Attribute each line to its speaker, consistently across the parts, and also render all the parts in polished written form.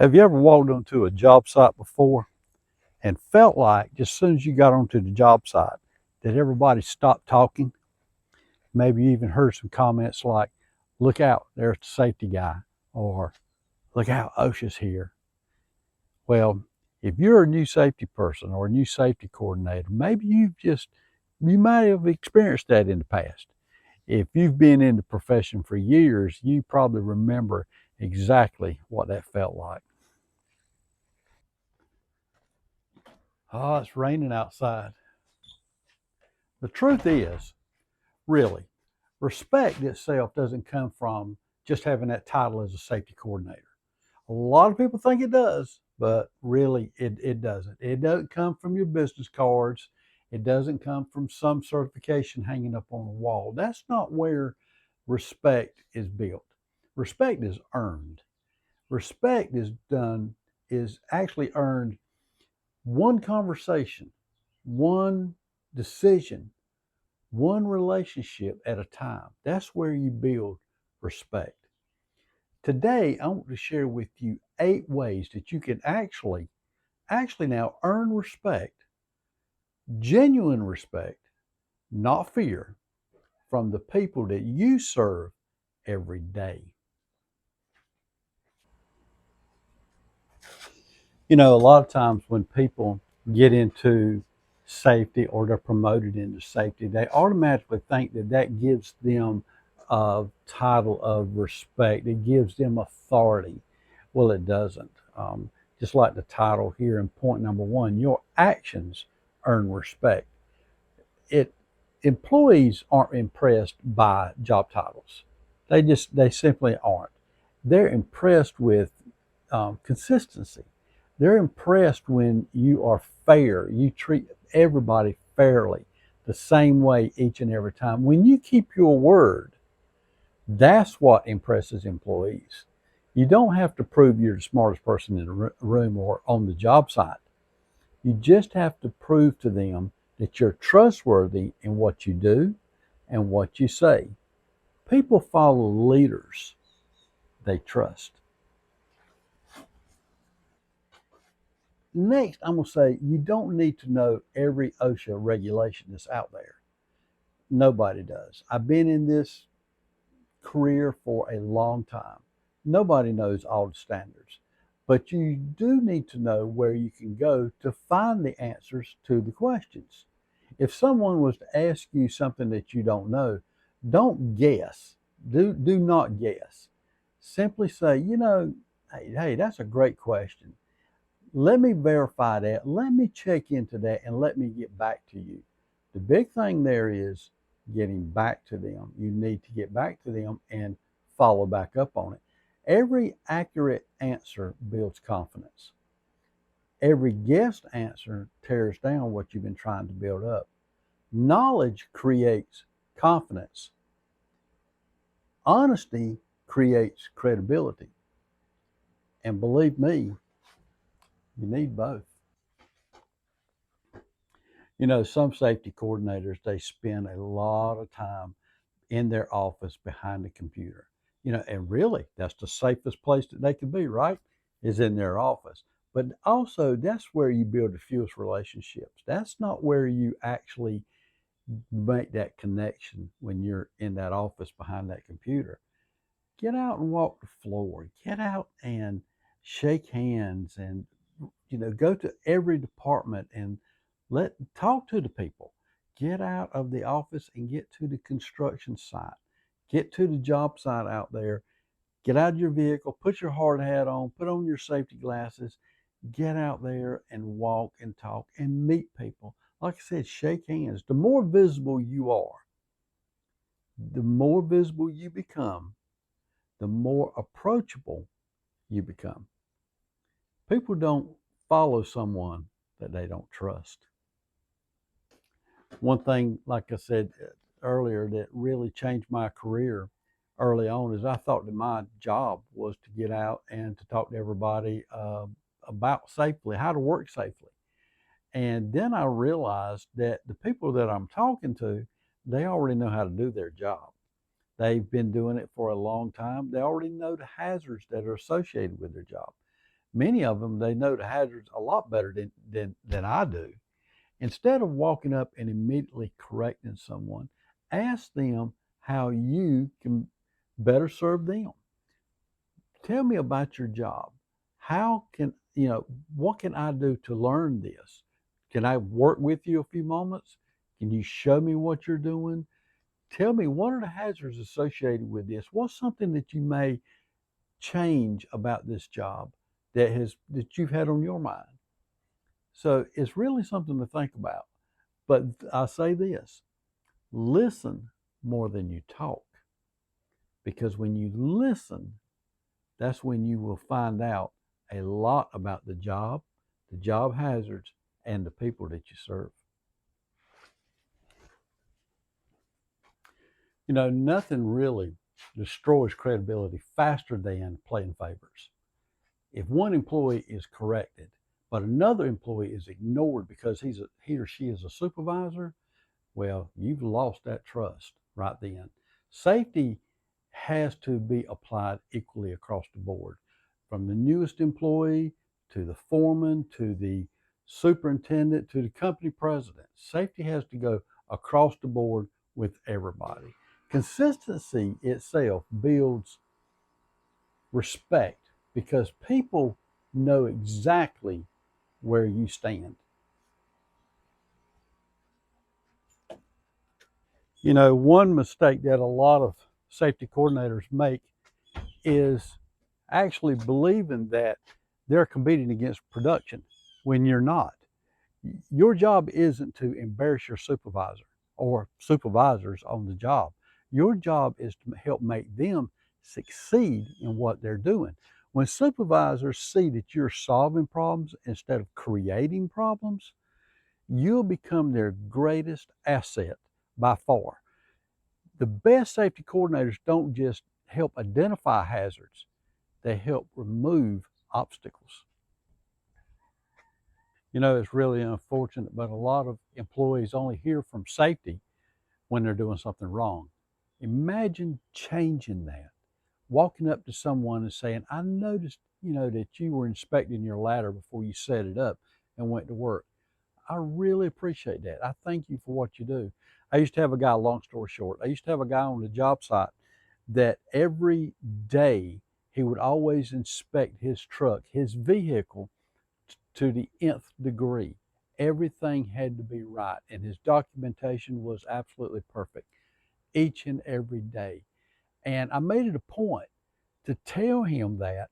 Speaker 1: Have you ever walked onto a job site before and felt like just as soon as you got onto the job site that everybody stopped talking? Maybe you even heard some comments like, look out, there's the safety guy, or look out, OSHA's here. Well, if you're a new safety person or a new safety coordinator, maybe you might have experienced that in the past. If you've been in the profession for years, you probably remember exactly what that felt like. Oh, it's raining outside. The truth is, really, respect itself doesn't come from just having that title as a safety coordinator. A lot of people think it does, but really it doesn't. It doesn't come from your business cards. It doesn't come from some certification hanging up on a wall. That's not where respect is built. Respect is earned. Respect is actually earned one conversation, one decision, one relationship at a time. That's where you build respect. Today, I want to share with you 8 ways that you can actually now earn respect, genuine respect, not fear, from the people that you serve every day. A lot of times when people get into safety or they're promoted into safety, they automatically think that that gives them a title of respect. It gives them authority. Well, it doesn't. Just like the title here in point number one, your actions earn respect. It Employees aren't impressed by job titles. They simply aren't. They're impressed with consistency. They're impressed when you are fair. You treat everybody fairly, the same way each and every time. When you keep your word, that's what impresses employees. You don't have to prove you're the smartest person in the room or on the job site. You just have to prove to them that you're trustworthy in what you do and what you say. People follow leaders they trust. Next, I'm going to say you don't need to know every OSHA regulation that's out there. Nobody does. I've been in this career for a long time. Nobody knows all the standards, but you do need to know where you can go to find the answers to the questions. If someone was to ask you something that you don't know, don't guess. Do not guess. Simply say, hey, that's a great question. Let me verify that. Let me check into that and let me get back to you. The big thing there is getting back to them. You need to get back to them and follow back up on it. Every accurate answer builds confidence. Every guessed answer tears down what you've been trying to build up. Knowledge creates confidence. Honesty creates credibility. And believe me, you need both. Some safety coordinators, they spend a lot of time in their office behind the computer. And really, that's the safest place that they could be, right? Is in their office. But also, that's where you build the fewest relationships. That's not where you actually make that connection when you're in that office behind that computer. Get out and walk the floor. Get out and shake hands and go to every department and talk to the people. Get out of the office and get to the construction site. Get to the job site out there. Get out of your vehicle, put your hard hat on, put on your safety glasses, get out there and walk and talk and meet people. Like I said, shake hands. The more visible you are, the more visible you become, the more approachable you become. People don't follow someone that they don't trust. One thing, like I said earlier, that really changed my career early on is I thought that my job was to get out and to talk to everybody about safely, how to work safely. And then I realized that the people that I'm talking to, they already know how to do their job. They've been doing it for a long time. They already know the hazards that are associated with their job. Many of them, they know the hazards a lot better than I do. Instead of walking up and immediately correcting someone, ask them how you can better serve them. Tell me about your job. How can, what can I do to learn this? Can I work with you a few moments? Can you show me what you're doing? Tell me, what are the hazards associated with this? What's something that you may change about this job that you've had on your mind? So it's really something to think about. But I say this: listen more than you talk, because when you listen, that's when you will find out a lot about the job hazards, and the people that you serve. Nothing really destroys credibility faster than playing favorites. If one employee is corrected, but another employee is ignored because he or she is a supervisor, well, you've lost that trust right then. Safety has to be applied equally across the board, from the newest employee to the foreman to the superintendent to the company president. Safety has to go across the board with everybody. Consistency itself builds respect because people know exactly where you stand. One mistake that a lot of safety coordinators make is actually believing that they're competing against production when you're not. Your job isn't to embarrass your supervisor or supervisors on the job. Your job is to help make them succeed in what they're doing. When supervisors see that you're solving problems instead of creating problems, you'll become their greatest asset by far. The best safety coordinators don't just help identify hazards, they help remove obstacles. It's really unfortunate, but a lot of employees only hear from safety when they're doing something wrong. Imagine changing that. Walking up to someone and saying, I noticed, that you were inspecting your ladder before you set it up and went to work. I really appreciate that. I thank you for what you do. I used to have a guy, long story short, I used to have a guy on the job site that every day he would always inspect his truck, his vehicle, to the nth degree. Everything had to be right, and his documentation was absolutely perfect each and every day. And I made it a point to tell him that.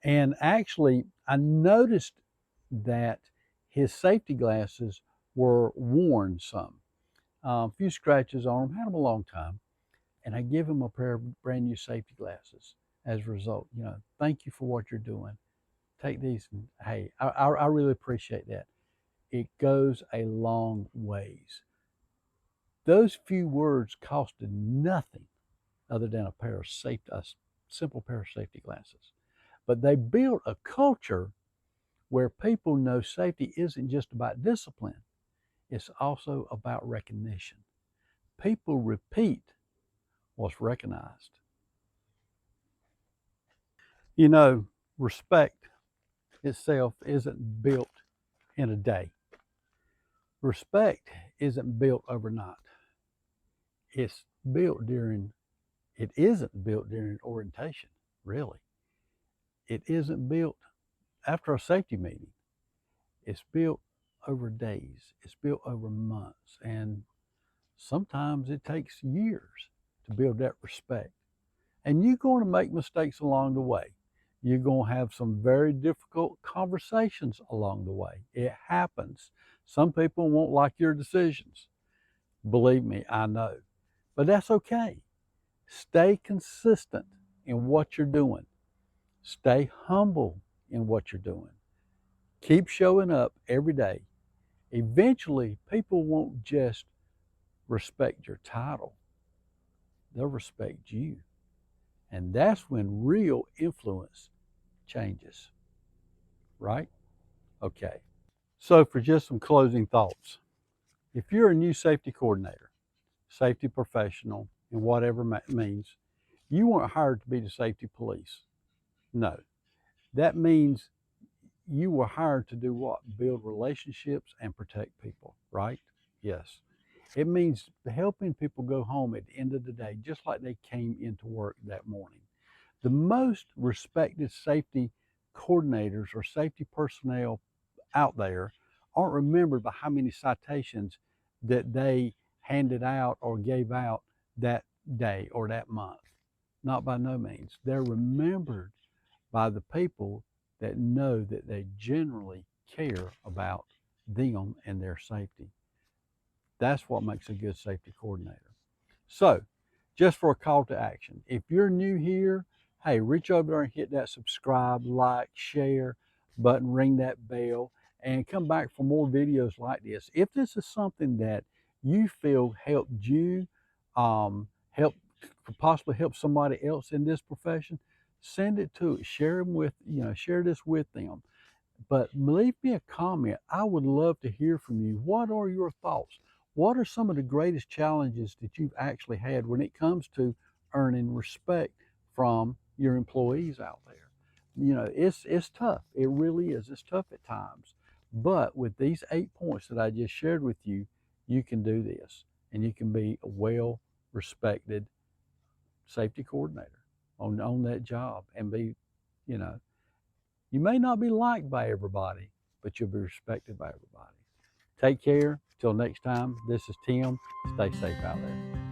Speaker 1: And actually, I noticed that his safety glasses were worn some, a few scratches on them, had them a long time. And I give him a pair of brand new safety glasses as a result. Thank you for what you're doing. Take these. And, hey, I really appreciate that. It goes a long ways. Those few words costed nothing other than a simple pair of safety glasses. But they built a culture where people know safety isn't just about discipline, it's also about recognition. People repeat what's recognized. You know, respect itself isn't built in a day. Respect isn't built overnight. It's built during, it isn't built during orientation, really. It isn't built after a safety meeting. It's built over days, it's built over months, and sometimes it takes years to build that respect. And you're going to make mistakes along the way. You're going to have some very difficult conversations along the way. It happens. Some people won't like your decisions. Believe me, I know. But that's okay. Stay consistent in what you're doing. Stay humble in what you're doing. Keep showing up every day. Eventually, people won't just respect your title, they'll respect you. And that's when real influence changes, right? Okay. So, for just some closing thoughts, if you're a new safety coordinator, safety professional, in whatever means, you weren't hired to be the safety police. No, that means you were hired to do what? Build relationships and protect people, right? Yes. It means helping people go home at the end of the day just like they came into work that morning. The most respected safety coordinators or safety personnel out there aren't remembered by how many citations that they handed out or gave out that day or that month. Not by no means. They're remembered by the people that know that they generally care about them and their safety. That's what makes a good safety coordinator. So, just for a call to action, if you're new here, hey, reach over there and hit that subscribe, like, share button, ring that bell, and come back for more videos like this. If this is something that you feel helped you, help possibly help somebody else in this profession, send it to it. Share them with, share this with them. But leave me a comment. I would love to hear from you. What are your thoughts? What are some of the greatest challenges that you've actually had when it comes to earning respect from your employees out there? It's tough. It really is. It's tough at times. But with these 8 points that I just shared with you, you can do this and you can be a well respected safety coordinator on that job and be, you know, you may not be liked by everybody, but you'll be respected by everybody. Take care. Till next time, this is Tim. Stay safe out there.